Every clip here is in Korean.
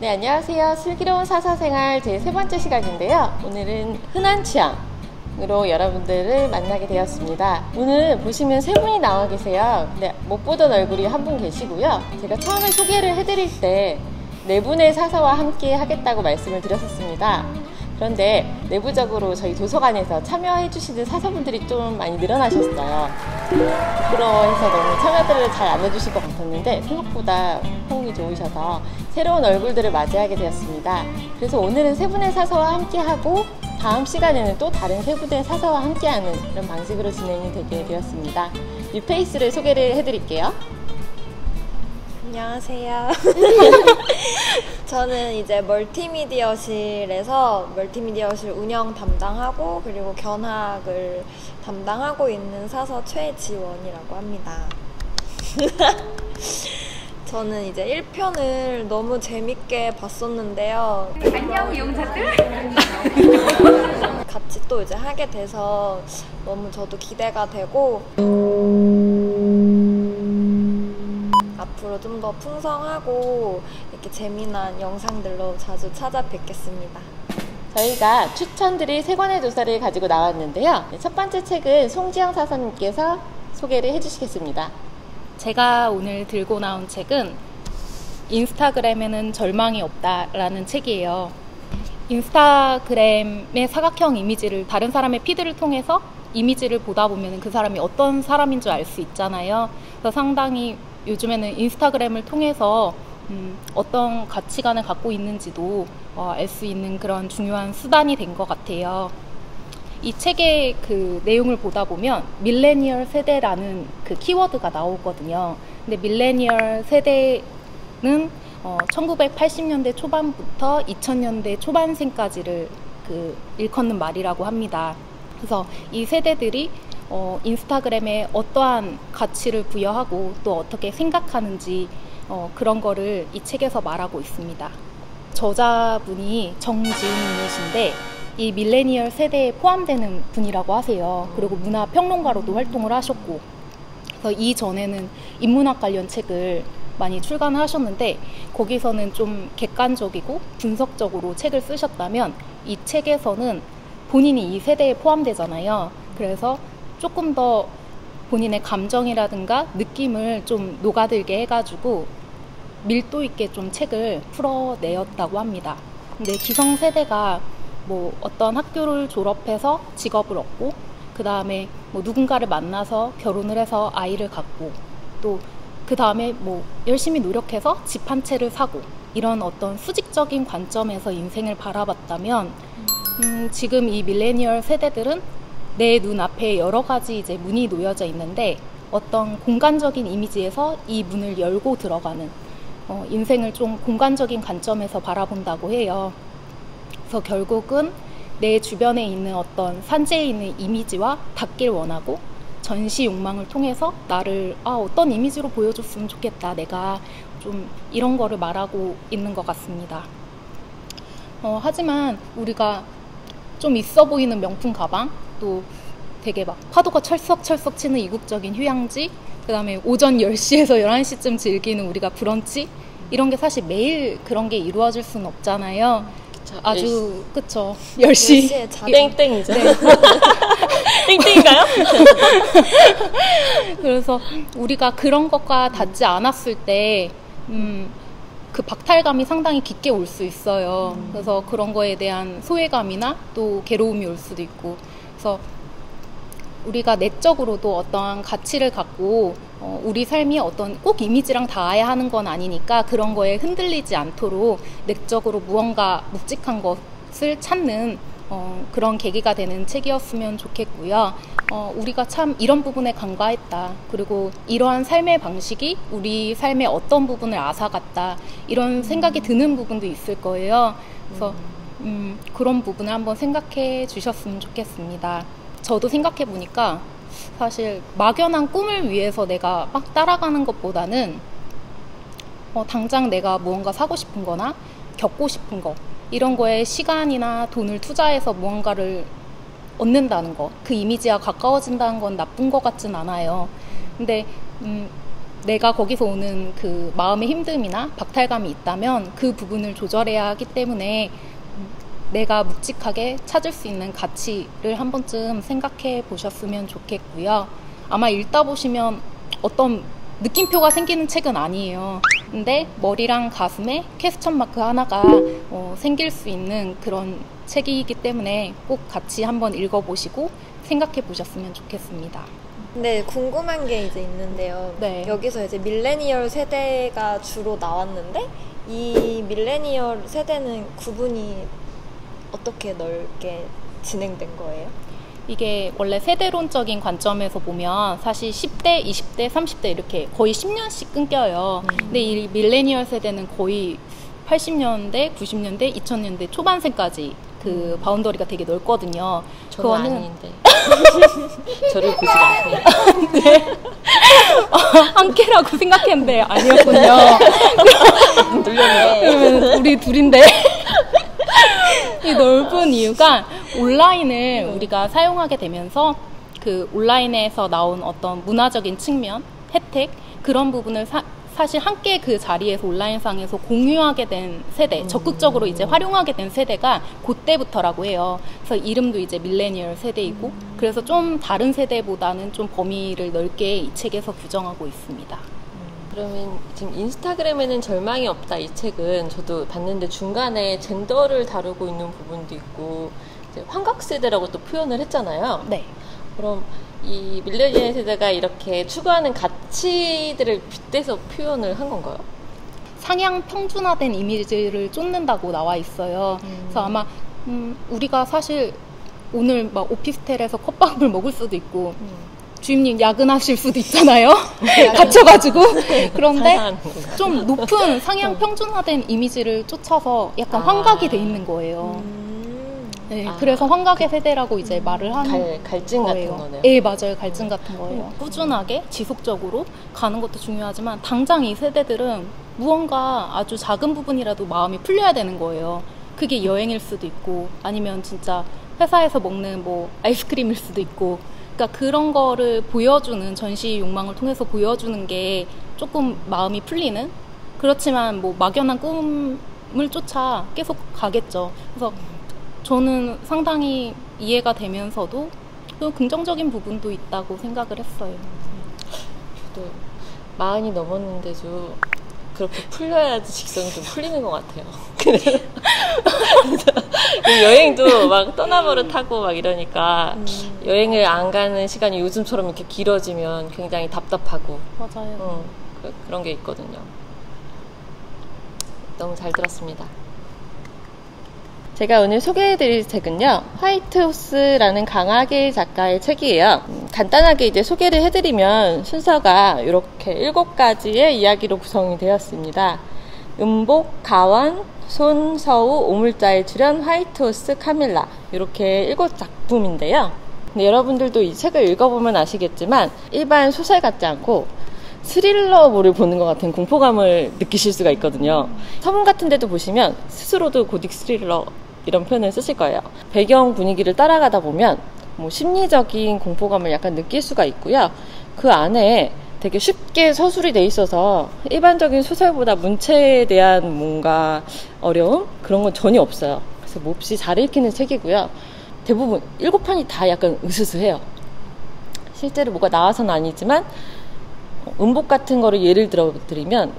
네, 안녕하세요. 슬기로운 사사생활 제 세 번째 시간인데요. 오늘은 흔한 취향으로 여러분들을 만나게 되었습니다. 오늘 보시면 세 분이 나와 계세요. 근데 못 보던 얼굴이 한 분 계시고요. 제가 처음에 소개를 해드릴 때 네 분의 사사와 함께 하겠다고 말씀을 드렸었습니다. 그런데 내부적으로 저희 도서관에서 참여해 주시는 사사분들이 좀 많이 늘어나셨어요. 부끄러워해서 너무 참여들을 잘 안 해주실 것 같았는데 생각보다 호응이 좋으셔서 새로운 얼굴들을 맞이하게 되었습니다. 그래서 오늘은 세 분의 사사와 함께하고 다음 시간에는 또 다른 세 분의 사사와 함께하는 그런 방식으로 진행이 되게 되었습니다. 뉴페이스를 소개를 해드릴게요. 안녕하세요. 저는 이제 멀티미디어실에서 멀티미디어실 운영 담당하고 그리고 견학을 담당하고 있는 사서 최지원이라고 합니다. 저는 이제 1편을 너무 재밌게 봤었는데요. 안녕 이용자들. 같이 또 이제 하게 돼서 너무 저도 기대가 되고 앞으로 좀 더 풍성하고 이렇게 재미난 영상들로 자주 찾아뵙겠습니다. 저희가 추천드릴 세 권의 도서를 가지고 나왔는데요. 첫 번째 책은 송지영 사사님께서 소개를 해주시겠습니다. 제가 오늘 들고 나온 책은 인스타그램에는 절망이 없다라는 책이에요. 인스타그램의 사각형 이미지를 다른 사람의 피드를 통해서 이미지를 보다 보면 그 사람이 어떤 사람인 줄 알 수 있잖아요. 그래서 상당히 요즘에는 인스타그램을 통해서 어떤 가치관을 갖고 있는지도 알 수 있는 그런 중요한 수단이 된 것 같아요. 이 책의 그 내용을 보다 보면 밀레니얼 세대라는 그 키워드가 나오거든요. 근데 밀레니얼 세대는 1980년대 초반부터 2000년대 초반생까지를 일컫는 말이라고 합니다. 그래서 이 세대들이 인스타그램에 어떠한 가치를 부여하고 또 어떻게 생각하는지 그런 거를 이 책에서 말하고 있습니다. 저자분이 정지훈님이신데 이 밀레니얼 세대에 포함되는 분이라고 하세요. 그리고 문화평론가로도 활동을 하셨고, 그래서 이전에는 인문학 관련 책을 많이 출간하셨는데 거기서는 좀 객관적이고 분석적으로 책을 쓰셨다면 이 책에서는 본인이 이 세대에 포함되잖아요. 그래서 조금 더 본인의 감정이라든가 느낌을 좀 녹아들게 해가지고 밀도 있게 좀 책을 풀어내었다고 합니다. 근데 기성세대가 뭐 어떤 학교를 졸업해서 직업을 얻고 그 다음에 뭐 누군가를 만나서 결혼을 해서 아이를 갖고 또 그 다음에 뭐 열심히 노력해서 집 한 채를 사고 이런 어떤 수직적인 관점에서 인생을 바라봤다면 지금 이 밀레니얼 세대들은 내 눈앞에 여러 가지 이제 문이 놓여져 있는데 어떤 공간적인 이미지에서 이 문을 열고 들어가는 인생을 좀 공간적인 관점에서 바라본다고 해요. 그래서 결국은 내 주변에 있는 어떤 산재에 있는 이미지와 닿길 원하고 전시 욕망을 통해서 나를 어떤 이미지로 보여줬으면 좋겠다. 내가 좀 이런 거를 말하고 있는 것 같습니다. 하지만 우리가 좀 있어 보이는 명품 가방, 또 되게 막 파도가 철썩철썩 치는 이국적인 휴양지, 그 다음에 오전 10시에서 11시쯤 즐기는 우리가 브런치, 이런 게 사실 매일 그런 게 이루어질 수는 없잖아요. 아주 그쵸. 10시 땡땡이죠. 네. 땡땡인가요? 그래서 우리가 그런 것과 닿지 않았을 때 그 박탈감이 상당히 깊게 올 수 있어요. 그래서 그런 거에 대한 소외감이나 또 괴로움이 올 수도 있고, 그래서 우리가 내적으로도 어떠한 가치를 갖고 우리 삶이 어떤 꼭 이미지랑 닿아야 하는 건 아니니까 그런 거에 흔들리지 않도록 내적으로 무언가 묵직한 것을 찾는 그런 계기가 되는 책이었으면 좋겠고요. 우리가 참 이런 부분에 간과했다. 그리고 이러한 삶의 방식이 우리 삶의 어떤 부분을 앗아갔다. 이런 생각이 드는 부분도 있을 거예요. 그래서 그런 부분을 한번 생각해 주셨으면 좋겠습니다. 저도 생각해 보니까 사실 막연한 꿈을 위해서 내가 막 따라가는 것보다는 당장 내가 무언가 사고 싶은 거나 겪고 싶은 거 이런 거에 시간이나 돈을 투자해서 무언가를 얻는다는 거, 그 이미지와 가까워진다는 건 나쁜 것 같진 않아요. 근데 내가 거기서 오는 그 마음의 힘듦이나 박탈감이 있다면 그 부분을 조절해야 하기 때문에 내가 묵직하게 찾을 수 있는 가치를 한 번쯤 생각해 보셨으면 좋겠고요. 아마 읽다 보시면 어떤 느낌표가 생기는 책은 아니에요. 근데 머리랑 가슴에 퀘스천 마크 하나가 생길 수 있는 그런 책이기 때문에 꼭 같이 한번 읽어보시고 생각해 보셨으면 좋겠습니다. 네, 궁금한 게 이제 있는데요. 네. 여기서 이제 밀레니얼 세대가 주로 나왔는데 이 밀레니얼 세대는 구분이 어떻게 넓게 진행된 거예요? 이게 원래 세대론적인 관점에서 보면 사실 10대, 20대, 30대 이렇게 거의 10년씩 끊겨요. 근데 이 밀레니얼 세대는 거의 80년대, 90년대, 2000년대 초반생까지 그 바운더리가 되게 넓거든요. 저는 아닌데. 저를 보지 마세요. 네. 함께라고 생각했는데 아니었군요. 놀렸네. 그러면 우리 둘인데. 이 넓은 이유가 온라인을 우리가 사용하게 되면서 그 온라인에서 나온 어떤 문화적인 측면, 혜택 그런 부분을 사실 함께 그 자리에서 온라인상에서 공유하게 된 세대, 적극적으로 이제 활용하게 된 세대가 그때부터라고 해요. 그래서 이름도 이제 밀레니얼 세대이고 그래서 좀 다른 세대보다는 좀 범위를 넓게 이 책에서 규정하고 있습니다. 그러면 지금 인스타그램에는 절망이 없다 이 책은 저도 봤는데 중간에 젠더를 다루고 있는 부분도 있고 이제 환각세대라고 또 표현을 했잖아요. 네. 그럼 이 밀레니얼 세대가 이렇게 추구하는 가치들을 빗대서 표현을 한 건가요? 상향 평준화된 이미지를 쫓는다고 나와 있어요. 그래서 아마 우리가 사실 오늘 막 오피스텔에서 컵밥을 먹을 수도 있고 주임님 야근하실 수도 있잖아요. 갇혀가지고. 그런데 좀 높은 상향 평준화된 이미지를 쫓아서 약간 환각이 돼 있는 거예요. 네, 그래서 환각의 세대라고 이제 말을 하는 갈증 거예요. 같은 거네요. 네, 맞아요. 갈증 같은 거예요. 꾸준하게 지속적으로 가는 것도 중요하지만 당장 이 세대들은 무언가 아주 작은 부분이라도 마음이 풀려야 되는 거예요. 그게 여행일 수도 있고 아니면 진짜 회사에서 먹는 뭐 아이스크림일 수도 있고 그러니까 그런 거를 보여주는 전시 욕망을 통해서 보여주는 게 조금 마음이 풀리는 그렇지만 뭐 막연한 꿈을 쫓아 계속 가겠죠. 그래서 저는 상당히 이해가 되면서도 또 긍정적인 부분도 있다고 생각을 했어요. 저도 40이 넘었는데도 그렇게 풀려야지 직성이 좀 풀리는 것 같아요. 여행도 막 떠나버릇하고 막 이러니까 여행을 안 가는 시간이 요즘처럼 이렇게 길어지면 굉장히 답답하고 맞아요. 그런 게 있거든요. 너무 잘 들었습니다. 제가 오늘 소개해드릴 책은요, 화이트호스라는 강하길 작가의 책이에요. 간단하게 이제 소개를 해드리면 순서가 이렇게 7가지의 이야기로 구성이 되었습니다. 음복, 가원, 손, 서우, 오물자의 출연, 화이트호스, 카밀라 이렇게 7작품인데요. 근데 여러분들도 이 책을 읽어보면 아시겠지만 일반 소설 같지 않고 스릴러물을 보는 것 같은 공포감을 느끼실 수가 있거든요. 서문 같은 데도 보시면 스스로도 고딕 스릴러 이런 표현을 쓰실 거예요. 배경 분위기를 따라가다 보면 뭐 심리적인 공포감을 약간 느낄 수가 있고요. 그 안에 되게 쉽게 서술이 돼 있어서 일반적인 소설보다 문체에 대한 뭔가 어려움? 그런 건 전혀 없어요. 그래서 몹시 잘 읽히는 책이고요. 대부분 7판이 다 약간 으스스해요. 실제로 뭐가 나와서는 아니지만 음복 같은 거를 예를 들어 드리면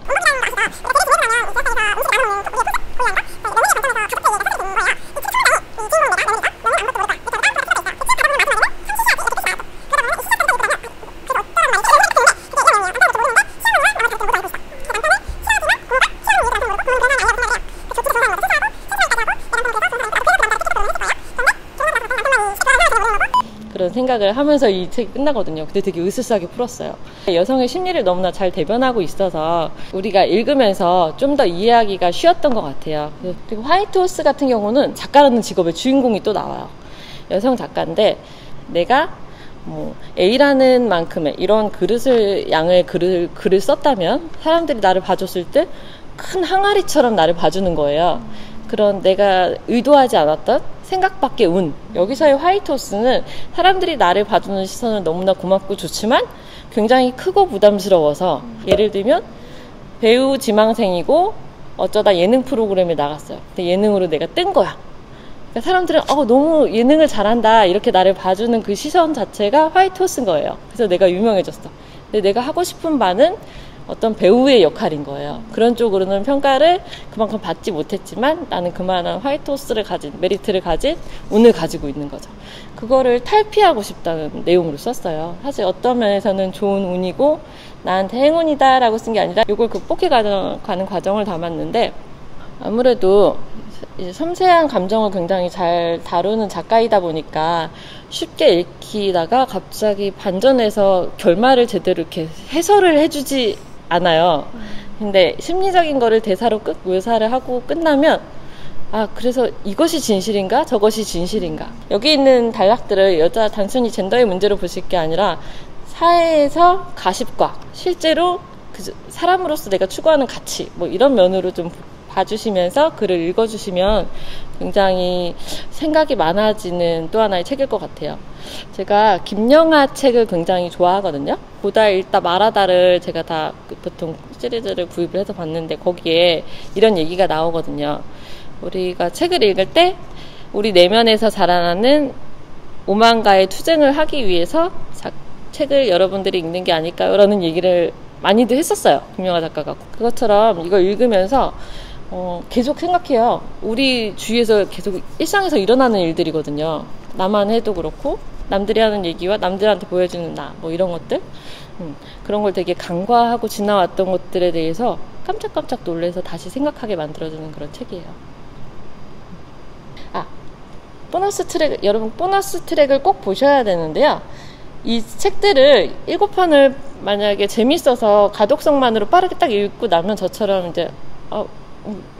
그런 생각을 하면서 이 책이 끝나거든요. 근데 되게 으스스하게 풀었어요. 여성의 심리를 너무나 잘 대변하고 있어서 우리가 읽으면서 좀 더 이해하기가 쉬웠던 것 같아요. 그리고 화이트호스 같은 경우는 작가라는 직업의 주인공이 또 나와요. 여성 작가인데 내가 뭐 A라는 만큼의 이런 양의 글을 썼다면 사람들이 나를 봐줬을 때 큰 항아리처럼 나를 봐주는 거예요. 그런 내가 의도하지 않았던 생각 밖의 운. 여기서의 화이트호스는 사람들이 나를 봐주는 시선은 너무나 고맙고 좋지만 굉장히 크고 부담스러워서 예를 들면 배우 지망생이고 어쩌다 예능 프로그램에 나갔어요. 근데 예능으로 내가 뜬 거야. 그러니까 사람들은 너무 예능을 잘한다 이렇게 나를 봐주는 그 시선 자체가 화이트호스인 거예요. 그래서 내가 유명해졌어. 근데 내가 하고 싶은 바는 어떤 배우의 역할인 거예요. 그런 쪽으로는 평가를 그만큼 받지 못했지만 나는 그만한 화이트호스를 가진, 메리트를 가진 운을 가지고 있는 거죠. 그거를 탈피하고 싶다는 내용으로 썼어요. 사실 어떤 면에서는 좋은 운이고 나한테 행운이다 라고 쓴 게 아니라 이걸 극복해 가는 과정을 담았는데, 아무래도 이제 섬세한 감정을 굉장히 잘 다루는 작가이다 보니까 쉽게 읽히다가 갑자기 반전해서 결말을 제대로 이렇게 해설을 해주지 않아요. 근데 심리적인 거를 대사로 묘사를 하고 끝나면 그래서 이것이 진실인가 저것이 진실인가, 여기 있는 단락들을 단순히 젠더의 문제로 보실 게 아니라 사회에서 가십과 실제로 그 사람으로서 내가 추구하는 가치 이런 면으로 좀 봐주시면서 글을 읽어주시면 굉장히 생각이 많아지는 또 하나의 책일 것 같아요. 제가 김영하 책을 굉장히 좋아하거든요. 보다 읽다 말하다를 제가 다 보통 시리즈를 구입을 해서 봤는데 거기에 이런 얘기가 나오거든요. 우리가 책을 읽을 때 우리 내면에서 자라나는 오만가의 투쟁을 하기 위해서 책을 여러분들이 읽는 게 아닐까요? 라는 얘기를 많이도 했었어요. 김영하 작가가. 그것처럼 이걸 읽으면서 계속 생각해요. 우리 주위에서 계속 일상에서 일어나는 일들이거든요. 나만 해도 그렇고 남들이 하는 얘기와 남들한테 보여주는 나 이런 것들, 그런 걸 되게 간과하고 지나왔던 것들에 대해서 깜짝깜짝 놀라서 다시 생각하게 만들어주는 그런 책이에요. 보너스 트랙, 여러분 보너스 트랙을 꼭 보셔야 되는데요. 이 책들을 7편을 만약에 재밌어서 가독성만으로 빠르게 딱 읽고 나면 저처럼 이제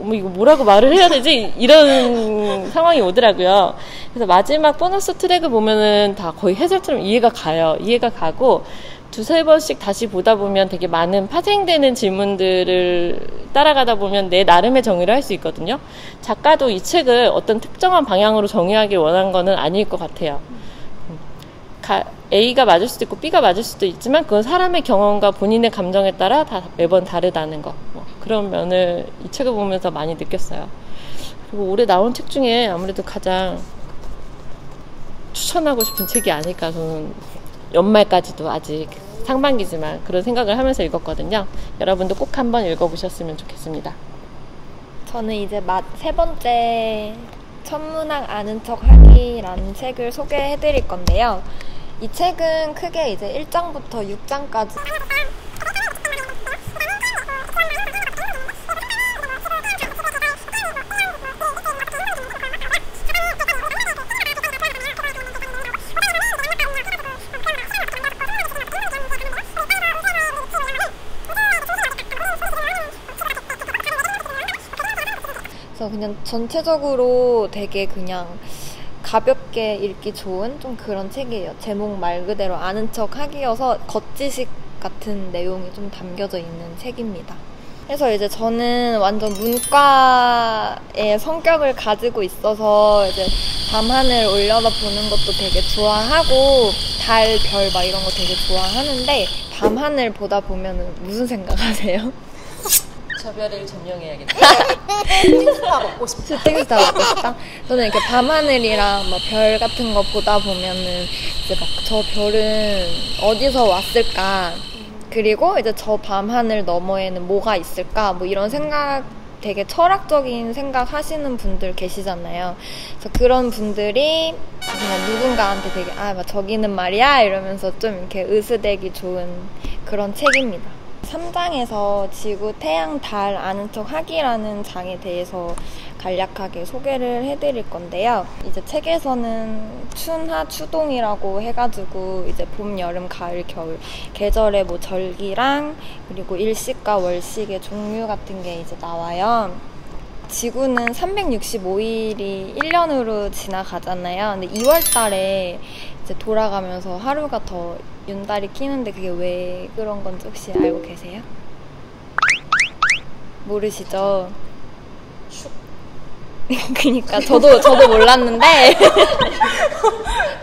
이거 뭐라고 말을 해야 되지? 이런 상황이 오더라고요. 그래서 마지막 보너스 트랙을 보면은 다 거의 해설처럼 이해가 가고 두세 번씩 다시 보다 보면 되게 많은 파생되는 질문들을 따라가다 보면 내 나름의 정의를 할 수 있거든요. 작가도 이 책을 어떤 특정한 방향으로 정의하길 원한 거는 아닐 것 같아요. A가 맞을 수도 있고 B가 맞을 수도 있지만 그건 사람의 경험과 본인의 감정에 따라 다 매번 다르다는 거, 그런 면을 이 책을 보면서 많이 느꼈어요. 그리고 올해 나온 책 중에 아무래도 가장 추천하고 싶은 책이 아닐까, 저는 연말까지도 아직 상반기지만 그런 생각을 하면서 읽었거든요. 여러분도 꼭 한번 읽어보셨으면 좋겠습니다. 저는 이제 세 번째 천문학 아는 척 하기라는 책을 소개해드릴 건데요. 이 책은 크게 이제 1장부터 6장까지 그래서 그냥 전체적으로 되게 그냥 가볍게 읽기 좋은 좀 그런 책이에요. 제목 말 그대로 아는 척 하기여서 겉지식 같은 내용이 좀 담겨져 있는 책입니다. 그래서 이제 저는 완전 문과의 성격을 가지고 있어서 이제 밤하늘 올려다 보는 것도 되게 좋아하고 달, 별 막 이런 거 되게 좋아하는데 밤하늘 보다 보면은 무슨 생각하세요? 저 별을 점령해야겠다. 스팅스타 먹고 싶다. 스팅스타 먹고 싶다? 저는 이렇게 밤하늘이랑 뭐 별 같은 거 보다 보면은 이제 막 저 별은 어디서 왔을까? 그리고 이제 저 밤하늘 너머에는 뭐가 있을까? 뭐 이런 생각, 되게 철학적인 생각 하시는 분들 계시잖아요. 그래서 그런 분들이 그냥 누군가한테 되게 막 저기는 말이야 이러면서 좀 이렇게 으스대기 좋은 그런 책입니다. 3장에서 지구, 태양, 달 아는 척 하기라는 장에 대해서 간략하게 소개를 해드릴 건데요. 이제 책에서는 춘하, 추동이라고 해가지고 이제 봄, 여름, 가을, 겨울 계절의 뭐 절기랑 그리고 일식과 월식의 종류 같은 게 이제 나와요. 지구는 365일이 1년으로 지나가잖아요. 근데 2월 달에 이제 돌아가면서 하루가 더 윤달이 끼는데 그게 왜 그런 건지 혹시 알고 계세요? 모르시죠? 그니까 저도 몰랐는데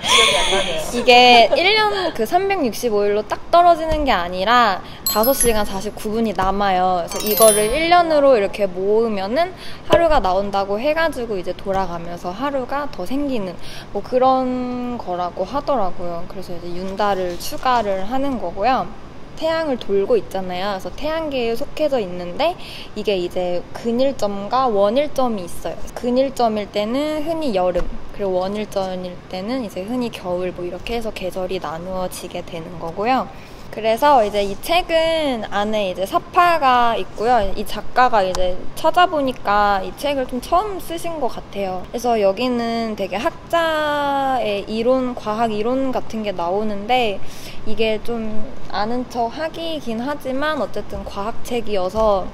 기억이 안 나네요. 이게 1년 그 365일로 딱 떨어지는 게 아니라 5시간 49분이 남아요. 그래서 이거를 1년으로 이렇게 모으면은 하루가 나온다고 해가지고 이제 돌아가면서 하루가 더 생기는 뭐 그런 거라고 하더라고요. 그래서 이제 윤달을 추가를 하는 거고요. 태양을 돌고 있잖아요. 그래서 태양계에 속해져 있는데 이게 이제 근일점과 원일점이 있어요. 근일점일 때는 흔히 여름, 그리고 원일점일 때는 이제 흔히 겨울 뭐 이렇게 해서 계절이 나누어지게 되는 거고요. 그래서 이제 이 책은 안에 이제 사파가 있고요. 이 작가가 이제 찾아보니까 이 책을 좀 처음 쓰신 것 같아요. 그래서 여기는 되게 학자의 이론, 과학 이론 같은 게 나오는데 이게 좀 아는 척 하기긴 하지만 어쨌든 과학책이어서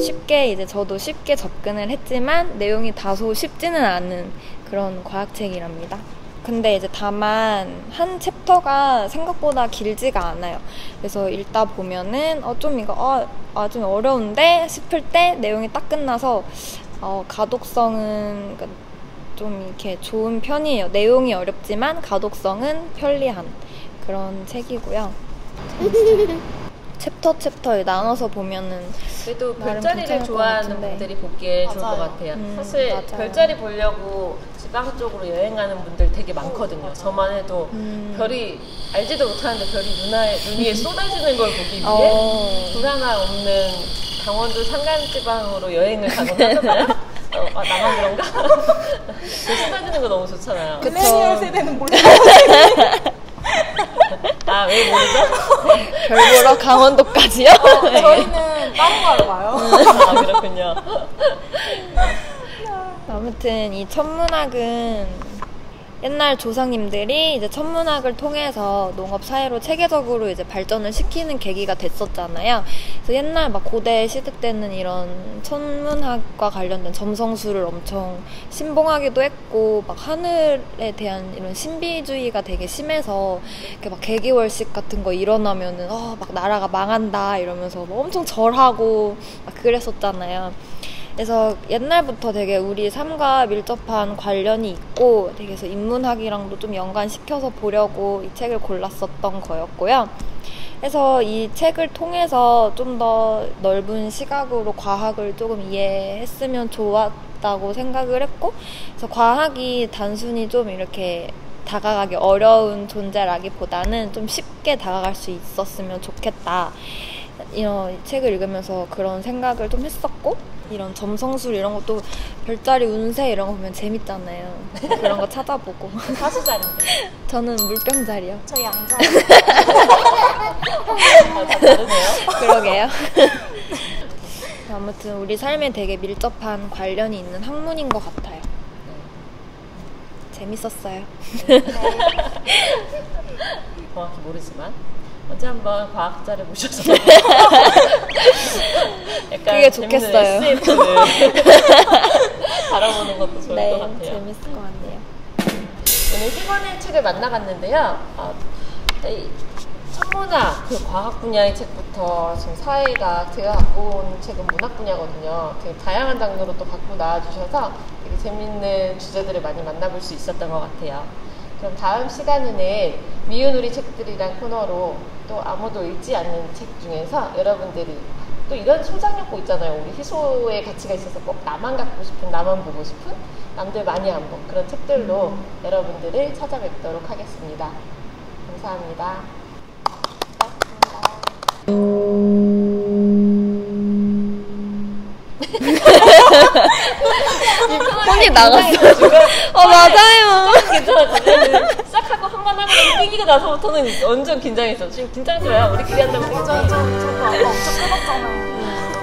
쉽게 이제 저도 쉽게 접근을 했지만 내용이 다소 쉽지는 않은 그런 과학책이랍니다. 근데 이제 다만 한 챕터가 생각보다 길지가 않아요. 그래서 읽다 보면은 좀 이거 좀 어려운데 싶을 때 내용이 딱 끝나서 가독성은 좀 이렇게 좋은 편이에요. 내용이 어렵지만 가독성은 편리한 그런 책이고요. 챕터에 나눠서 보면은 그래도 나름 별자리를 괜찮을 것 좋아하는 같은데. 분들이 보기에 좋을 것 같아요. 사실 맞아요. 별자리 보려고 지방 쪽으로 여행하는 분들 되게 많거든요. 저만 해도 별이 알지도 못하는데 별이 눈 위에 쏟아지는 걸 보기 위해 불 하나 없는 강원도 산간지방으로 여행을 가곤 하잖아요. 나만 그런가? 별 쏟아지는 거 너무 좋잖아요. 밀레니얼 세대는 몰라요. 왜 모르죠? 별 보러 강원도까지요? 저희는 다른 거 알고 와요. 그렇군요. 아무튼 이 천문학은 옛날 조상님들이 이제 천문학을 통해서 농업 사회로 체계적으로 이제 발전을 시키는 계기가 됐었잖아요. 그래서 옛날 막 고대 시대 때는 이런 천문학과 관련된 점성술을 엄청 신봉하기도 했고 막 하늘에 대한 이런 신비주의가 되게 심해서 이렇게 막 개기월식 같은 거 일어나면은 막 나라가 망한다 이러면서 막 엄청 절하고 막 그랬었잖아요. 그래서 옛날부터 되게 우리 삶과 밀접한 관련이 있고 되게 그래서 인문학이랑도 좀 연관시켜서 보려고 이 책을 골랐었던 거였고요. 그래서 이 책을 통해서 좀 더 넓은 시각으로 과학을 조금 이해했으면 좋았다고 생각을 했고, 그래서 과학이 단순히 좀 이렇게 다가가기 어려운 존재라기보다는 좀 쉽게 다가갈 수 있었으면 좋겠다. 이런 책을 읽으면서 그런 생각을 좀 했었고, 이런 점성술 이런 것도 별자리 운세 이런 거 보면 재밌잖아요. 그런 거 찾아보고. 사시자인데. 저는 물병자리요. 저희 양자. 다 다르네요. 그러게요. 아무튼 우리 삶에 되게 밀접한 관련이 있는 학문인 것 같아요. 재밌었어요. 정확히 모르지만 언제 한번 과학자를 모셔서 약간 그게 좋겠어요. SF를 다뤄보는 것도 좋을 것 같아요. 재밌을 것 같네요. 오늘 세 권의 책을 만나봤는데요. 이 천문학, 그 과학 분야의 책부터 지금 사회가 제가 갖고 온 책은 문학 분야거든요. 되게 다양한 장르로 또 갖고 나와주셔서 되게 재밌는 주제들을 많이 만나볼 수 있었던 것 같아요. 그럼 다음 시간에는 미운 우리 책들이란 코너로 또 아무도 읽지 않는 책 중에서 여러분들이 또 이런 소장욕구 있잖아요. 우리 희소의 가치가 있어서 꼭 나만 갖고 싶은, 나만 보고 싶은, 남들 많이 안 본 그런 책들로 여러분들을 찾아뵙도록 하겠습니다. 감사합니다. 혼이 나갔어. 맞아요. 괜찮았어요. 시작하고 한 번 하고 끊기고 나서부터는 완전 긴장했어. 지금 긴장스러워요. 우리끼리 한다고. 저도 아까 엄청 끊었잖아요.